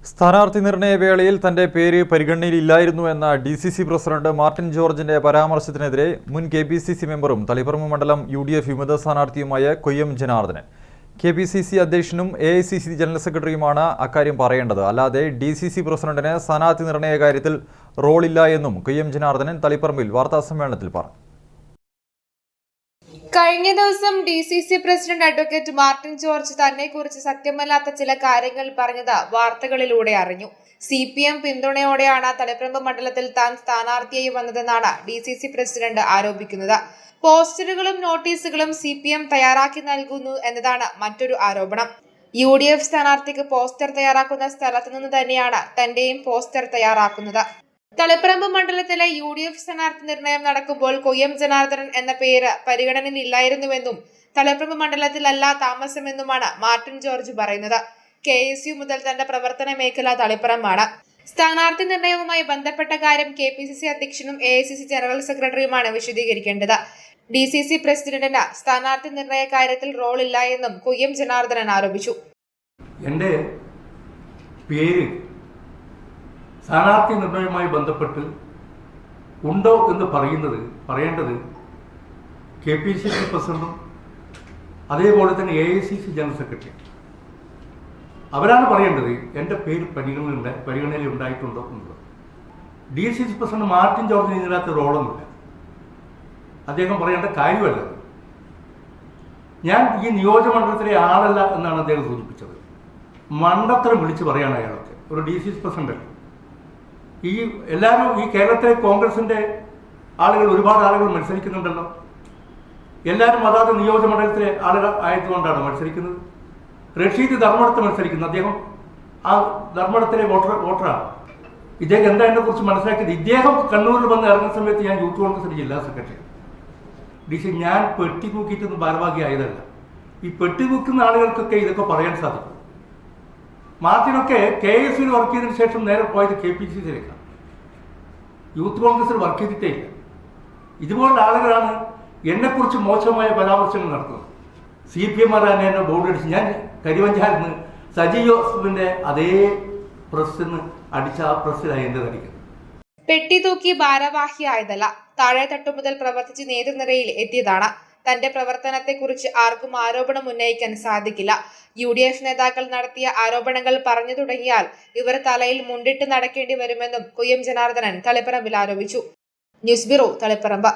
സ്ഥാനാർത്ഥി നിർണയ വേളയിൽ തന്റെ പേര് പരിഗണനയിലില്ലായിരുന്നു എന്ന DCC പ്രസിഡന്റ് മാർട്ടിൻ ജോർജിന്റെ പരാമർശത്തിനെതിരെ മുൻ KPCC മെമ്പറും തളിപ്പറമ്പ് മണ്ഡലം UDF വിമത സ്ഥാനാർത്ഥിയുമായ കൊയ്യം ജനാർദ്ദനൻ. KPCC അധ്യക്ഷനും AICC ജനറൽ സെക്രട്ടറിയുമാണ് അക്കാര്യം പറയേണ്ടത്, അല്ലാതെ DCC പ്രസിഡന്റിന് സ്ഥാനാർത്ഥി നിർണയ കാര്യത്തിൽ റോളില്ല എന്നും കൊയ്യം ജനാർദ്ദനൻ തളിപ്പറമ്പിൽ വാർത്താസമ്മേളനത്തിൽ പറഞ്ഞു. കഴിഞ്ഞ ദിവസം DCC president advocate Martin George തന്നെക്കുറിച്ച് സത്യമല്ലാത്ത ചില കാര്യങ്ങൾ പറഞ്ഞത് വാർത്തകളിലൂടെ അറിഞ്ഞു. CPM പിന്തുണയോടെയാണ് തളിപ്പറമ്പ് മണ്ഡലത്തിൽ താൻ സ്ഥാനാർത്ഥിയായി വന്നതെന്നാണ് DCC പ്രസിഡന്റ് ആരോപിക്കുന്നത്. പോസ്റ്ററുകളും നോട്ടീസുകളും CPM തയ്യാറാക്കി നൽകുന്നു എന്നതാണ് മറ്റൊരു ആരോപണം. UDF സ്ഥാനാർത്ഥിക്ക് പോസ്റ്റർ തയ്യാറാക്കുന്ന സ്ഥലത്തു നിന്ന് തന്നെയാണ് തന്റെയും പോസ്റ്റർ തയ്യാറാക്കുന്നത്. തളിപ്പറമ്പ് മണ്ഡലത്തിലെ UDF സ്ഥാനാർത്ഥി നിർണയം നടക്കുമ്പോൾ കൊയ്യം ജനാർദ്ദനൻ എന്ന പേര് പരിഗണനയിലില്ലായിരുന്നുവെന്നും തളിപ്പറമ്പ് മണ്ഡലത്തിലല്ല താമസമെന്നുമാണ് മാർട്ടിൻ ജോർജ് പറയുന്നത്. KSU മുതൽ തന്റെ പ്രവർത്തന മേഖല തളിപ്പറമ്പാണ്. സ്ഥാനാർത്ഥി നിർണയവുമായി ബന്ധപ്പെട്ട കാര്യം KPCC അധ്യക്ഷനും AICC ജനറൽ സെക്രട്ടറിയുമാണ് വിശദീകരിക്കേണ്ടത്. DCC പ്രസിഡന്റിന് സ്ഥാനാർത്ഥി നിർണയ കാര്യത്തിൽ റോളില്ല എന്നും കൊയ്യം ജനാർദ്ദനൻ ആരോപിച്ചു. എന്റെ പേര് സ്ഥാനാർത്ഥി നിർണയവുമായി ബന്ധപ്പെട്ട് ഉണ്ടോ എന്ന് പറയേണ്ടത് KPCC പ്രസിഡന്റും അതേപോലെ തന്നെ AICC ജനറൽ സെക്രട്ടറി അവരാണ് പറയേണ്ടത്. എൻ്റെ പേര് പരിഗണനയിൽ ഉണ്ടായിട്ടുണ്ടോ എന്നുള്ളത്. DCC പ്രസിഡന്റ് മാർട്ടിൻ ജോർജിന് ഇതിനകത്ത് റോളൊന്നുമില്ല, അദ്ദേഹം പറയേണ്ട കാര്യമല്ല. ഞാൻ ഈ നിയോജകമണ്ഡലത്തിലെ ആളല്ല എന്നാണ് അദ്ദേഹം സൂചിപ്പിച്ചത്. മണ്ടത്തരം വിളിച്ച് പറയാണ് അയാളൊക്കെ. ഒരു DCC പ്രസിഡന്റ് എല്ലാവരും ഈ കേരളത്തിലെ കോൺഗ്രസിന്റെ ഒരുപാട് ആളുകൾ മത്സരിക്കുന്നുണ്ടല്ലോ. എല്ലാവരും അതാത് നിയോജകമണ്ഡലത്തിലെ ആളുകൾ ആയതുകൊണ്ടാണ് മത്സരിക്കുന്നത്. റഷീദ് ധർമ്മടത്ത് മത്സരിക്കുന്നു, അദ്ദേഹം ആ ധർമ്മടത്തിലെ വോട്ടറാണ്. ഇദ്ദേഹം എന്താ എന്നെ കുറിച്ച് മനസ്സിലാക്കിയത്? ഇദ്ദേഹം കണ്ണൂരിൽ വന്ന് ഇറങ്ങുന്ന സമയത്ത് ഞാൻ യൂത്ത് കോൺഗ്രസിന്റെ ജില്ലാ സെക്രട്ടറി. ഞാൻ പെട്ടി തൂക്കിയിട്ടൊന്നും ഭാരവാഹിയായതല്ല. ഈ പെട്ടി തൂക്കുന്ന ആളുകൾക്കൊക്കെ ഇതൊക്കെ പറയാൻ സാധിക്കും. മാർട്ടിനൊക്കെ KSUവിൽ വർക്ക് ചെയ്തതിനു ശേഷം നേരെ പോയത് KPCCയിലേക്കാണ്. യൂത്ത് കോൺഗ്രസിൽ വർക്ക് ചെയ്തിട്ടേ ഇല്ല. ഇതുപോലുള്ള ആളുകളാണ് എന്നെക്കുറിച്ച് മോശമായ പരാമർശങ്ങൾ നടത്തുന്നത്. CPM എന്നെ ബോർഡ് അടിച്ച് ഞാൻ കരിവഞ്ചാലിന്ന് സജി ജോസഫിന്റെ അതേ പ്രസ്സിന്ന് അടിച്ച ആ പ്രസ്സിലായി എന്റെ തടിക്കുന്നത്. പെട്ടി തൂക്കി ഭാരവാഹിയായതല്ല, താഴെ തട്ടു മുതൽ പ്രവർത്തിച്ച് നേതൃനിരയിൽ എത്തിയതാണ്. തന്റെ പ്രവർത്തനത്തെക്കുറിച്ച് ആർക്കും ആരോപണം ഉന്നയിക്കാൻ സാധിക്കില്ല. UDF നേതാക്കൾ നടത്തിയ ആരോപണങ്ങൾ പറഞ്ഞു തുടങ്ങിയാൽ ഇവർ തലയിൽ മുണ്ടിട്ട് നടക്കേണ്ടി വരുമെന്നും കൊയ്യം ജനാർദ്ദനൻ തളിപ്പറമ്പിൽ ആരോപിച്ചു. News bureau, Taliparamba.